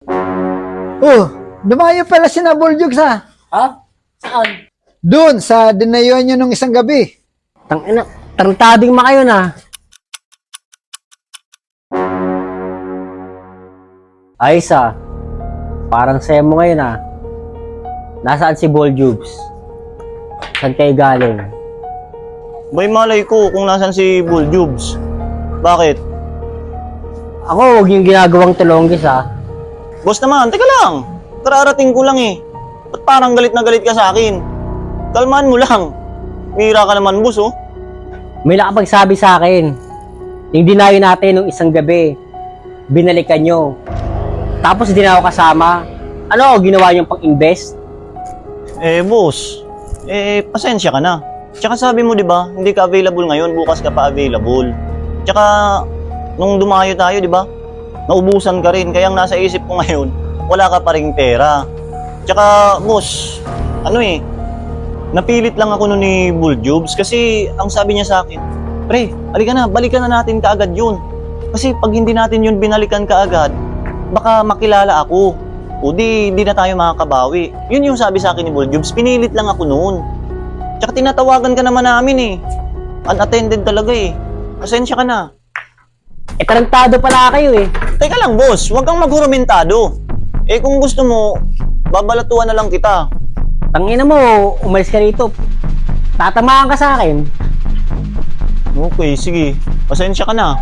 Oh, dumayo pala si na Buljugs ha. Ha? Saan? Doon, sa dinayuan nyo nung isang gabi. Tangina, tarantading makayo na. Ayos ah. Parang saya mo ngayon ah. Nasaan si Boljubs? Saan kayo galing? Bay, malay ko kung nasan si Buljubs. Bakit? Ako, huwag yung ginagawang tulonggis ah. Boss naman, teka lang. Kararating ko lang eh. Ba't parang galit na galit ka sa akin? Kalmaan mo lang. Mira ka naman, boss, oh. May nakapagsabi sa akin. Yung dinayo natin nung isang gabi, binalikan nyo. Tapos hindi na ako kasama. Ano ginawa nyo pang-invest? Boss. Pasensya ka na. Tsaka sabi mo, di ba, hindi ka available ngayon, bukas ka pa available. Tsaka, nung dumayo tayo, di ba, naubusan ka rin. Kaya ang nasa isip ko ngayon, wala ka pa ring pera. Tsaka, boss, napilit lang ako nun ni Buljubs kasi ang sabi niya sa akin, pre, halika na, balikan na natin kaagad yun. Kasi pag hindi natin yun binalikan kaagad, baka makilala ako. O di na tayo makakabawi. Yun yung sabi sa akin ni Buljubs, pinilit lang ako noon. Tsaka tinatawagan ka naman namin eh. Unattended talaga eh. Pasensya ka na. Tarantado pala kayo eh. Teka lang boss, huwag kang maghurumentado. Kung gusto mo, babalatuan na lang kita. Tangina mo, umalis ka rito. Tatamaan ka sa akin. Okay, sige. Pasensya ka na.